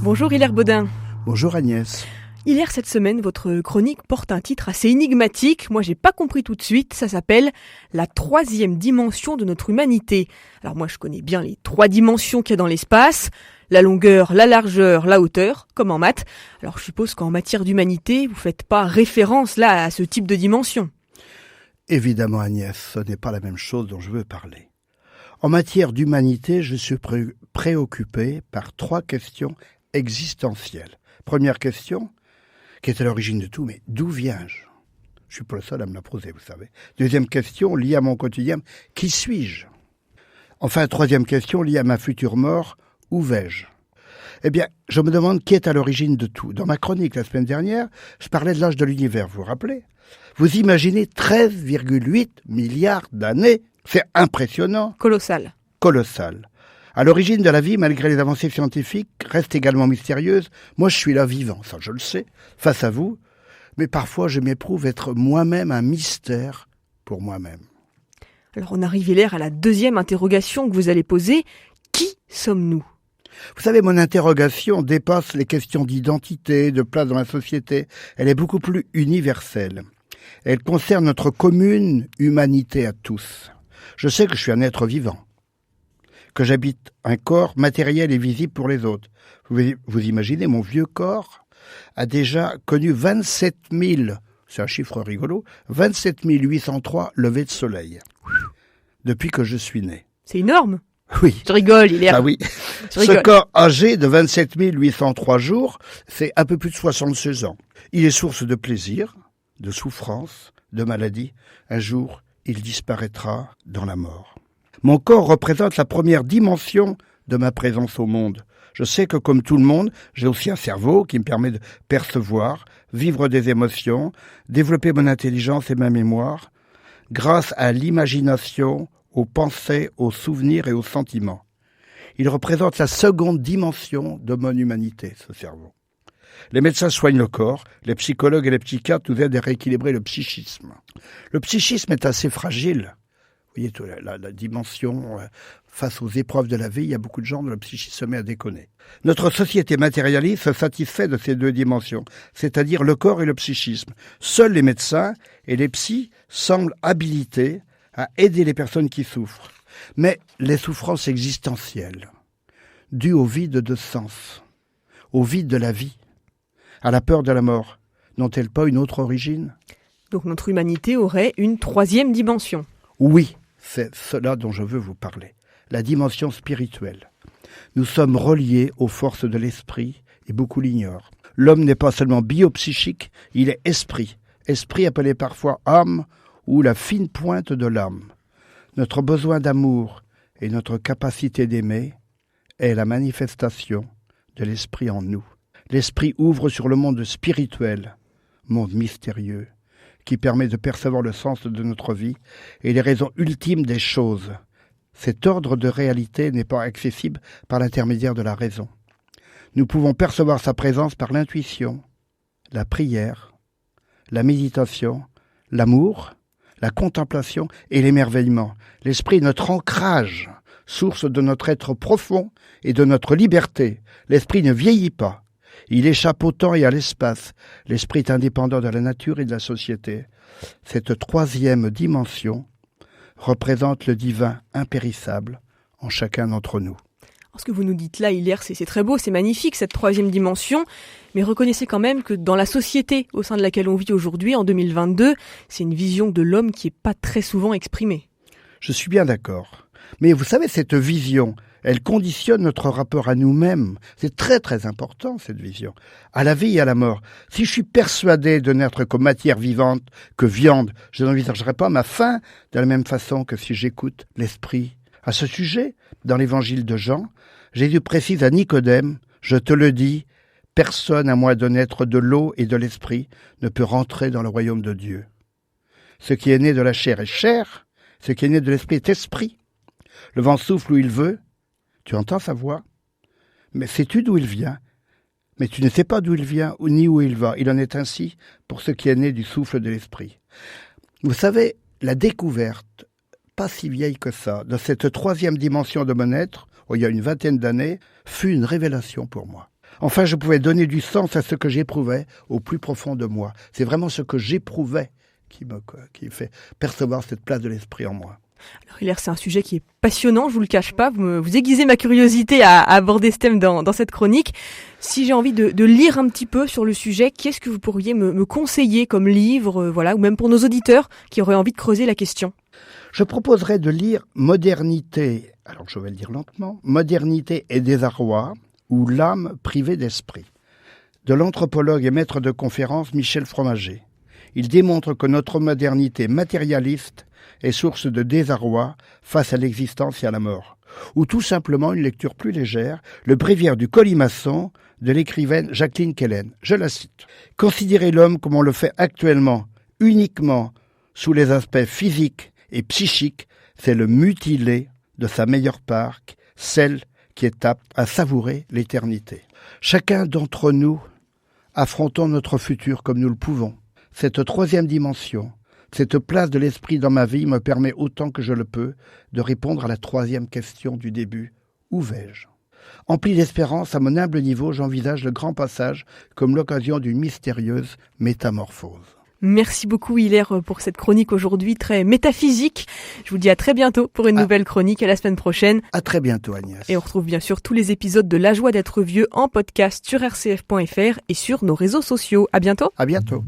Bonjour Hilaire Baudin. Bonjour Agnès. Hilaire, cette semaine, votre chronique porte un titre assez énigmatique. Moi, j'ai pas compris tout de suite. Ça s'appelle « La troisième dimension de notre humanité ». Alors moi, je connais bien les 3 dimensions qu'il y a dans l'espace. La longueur, la largeur, la hauteur, comme en maths. Alors je suppose qu'en matière d'humanité, vous faites pas référence là à ce type de dimension. Évidemment Agnès, ce n'est pas la même chose dont je veux parler. En matière d'humanité, je suis préoccupé par 3 questions existentielles. Première question, qui est à l'origine de tout, mais d'où viens-je ? Je suis pas le seul à me la poser, vous savez. Deuxième question, liée à mon quotidien, qui suis-je ? Enfin, troisième question, liée à ma future mort, où vais-je ? Eh bien, je me demande qui est à l'origine de tout. Dans ma chronique la semaine dernière, je parlais de l'âge de l'univers, vous vous rappelez ? Vous imaginez 13,8 milliards d'années ? C'est impressionnant. Colossal. Colossal. À l'origine de la vie, malgré les avancées scientifiques, reste également mystérieuse. Moi, je suis là vivant, ça je le sais, face à vous. Mais parfois, je m'éprouve être moi-même un mystère pour moi-même. Alors on arrive, Hilaire, à la deuxième interrogation que vous allez poser. Qui sommes-nous ? Vous savez, mon interrogation dépasse les questions d'identité, de place dans la société. Elle est beaucoup plus universelle. Elle concerne notre commune humanité à tous. Je sais que je suis un être vivant, que j'habite un corps matériel et visible pour les autres. Vous imaginez, mon vieux corps a déjà connu 27 000, c'est un chiffre rigolo, 27 803 levées de soleil depuis que je suis né. C'est énorme. Oui. Je rigole, Hilaire. Ah oui. Ce corps âgé de 27 803 jours, c'est un peu plus de 76 ans. Il est source de plaisir, de souffrance, de maladie. Un jour, il disparaîtra dans la mort. Mon corps représente la première dimension de ma présence au monde. Je sais que comme tout le monde, j'ai aussi un cerveau qui me permet de percevoir, vivre des émotions, développer mon intelligence et ma mémoire, grâce à l'imagination, aux pensées, aux souvenirs et aux sentiments. Il représente la seconde dimension de mon humanité, ce cerveau. Les médecins soignent le corps, les psychologues et les psychiatres nous aident à rééquilibrer le psychisme. Le psychisme est assez fragile. Vous voyez, la dimension, face aux épreuves de la vie, il y a beaucoup de gens dont le psychisme se met à déconner. Notre société matérialiste se satisfait de ces 2 dimensions, c'est-à-dire le corps et le psychisme. Seuls les médecins et les psys semblent habilités à aider les personnes qui souffrent. Mais les souffrances existentielles, dues au vide de sens, au vide de la vie, à la peur de la mort, n'ont-elles pas une autre origine ? Donc notre humanité aurait une 3e dimension. Oui, c'est cela dont je veux vous parler, la dimension spirituelle. Nous sommes reliés aux forces de l'esprit et beaucoup l'ignorent. L'homme n'est pas seulement biopsychique, il est esprit. Esprit appelé parfois âme ou la fine pointe de l'âme. Notre besoin d'amour et notre capacité d'aimer est la manifestation de l'esprit en nous. L'esprit ouvre sur le monde spirituel, monde mystérieux, qui permet de percevoir le sens de notre vie et les raisons ultimes des choses. Cet ordre de réalité n'est pas accessible par l'intermédiaire de la raison. Nous pouvons percevoir sa présence par l'intuition, la prière, la méditation, l'amour, la contemplation et l'émerveillement. L'esprit est notre ancrage, source de notre être profond et de notre liberté. L'esprit ne vieillit pas. Il échappe au temps et à l'espace. L'esprit est indépendant de la nature et de la société. Cette 3e dimension représente le divin impérissable en chacun d'entre nous. Ce que vous nous dites là, Hilaire, c'est très beau, c'est magnifique, cette 3e dimension. Mais reconnaissez quand même que dans la société au sein de laquelle on vit aujourd'hui, en 2022, c'est une vision de l'homme qui n'est pas très souvent exprimée. Je suis bien d'accord. Mais vous savez, cette vision, elle conditionne notre rapport à nous-mêmes. C'est très très important, cette vision. À la vie et à la mort. Si je suis persuadé de n'être que matière vivante, que viande, je n'envisagerai pas ma fin de la même façon que si j'écoute l'esprit. À ce sujet, dans l'évangile de Jean, Jésus précise à Nicodème, « Je te le dis, personne à moins de naître de l'eau et de l'esprit ne peut rentrer dans le royaume de Dieu. Ce qui est né de la chair est chair, ce qui est né de l'esprit est esprit. Le vent souffle où il veut, tu entends sa voix, mais sais-tu d'où il vient Mais tu ne sais pas d'où il vient ni où il va. Il en est ainsi pour ce qui est né du souffle de l'esprit. Vous savez, la découverte, pas si vieille que ça, de cette troisième dimension de mon être, il y a une 20aine d'années, fut une révélation pour moi. Enfin, je pouvais donner du sens à ce que j'éprouvais au plus profond de moi. C'est vraiment ce que j'éprouvais qui fait percevoir cette place de l'esprit en moi. Alors Hilaire, c'est un sujet qui est passionnant, je vous le cache pas, vous aiguisez ma curiosité à aborder ce thème dans cette chronique. Si j'ai envie de lire un petit peu sur le sujet, qu'est-ce que vous pourriez me conseiller comme livre, ou même pour nos auditeurs qui auraient envie de creuser la question? Je proposerais de lire Modernité, alors je vais le dire lentement, Modernité et désarroi, ou l'âme privée d'esprit, de l'anthropologue et maître de conférence Michel Fromager. Il démontre que notre modernité matérialiste est source de désarroi face à l'existence et à la mort. Ou tout simplement une lecture plus légère, le bréviaire du colimaçon de l'écrivaine Jacqueline Kellen. Je la cite. « Considérer l'homme comme on le fait actuellement, uniquement sous les aspects physiques et psychiques, c'est le mutiler de sa meilleure part, celle qui est apte à savourer l'éternité. Chacun d'entre nous, affrontons notre futur comme nous le pouvons. Cette troisième dimension, cette place de l'esprit dans ma vie me permet autant que je le peux de répondre à la troisième question du début. Où vais-je ? Empli d'espérance, à mon humble niveau, j'envisage le grand passage comme l'occasion d'une mystérieuse métamorphose. » Merci beaucoup Hilaire pour cette chronique aujourd'hui très métaphysique. Je vous dis à très bientôt pour une nouvelle chronique, à la semaine prochaine. À très bientôt Agnès. Et on retrouve bien sûr tous les épisodes de La Joie d'être vieux en podcast sur rcf.fr et sur nos réseaux sociaux. À bientôt. À bientôt.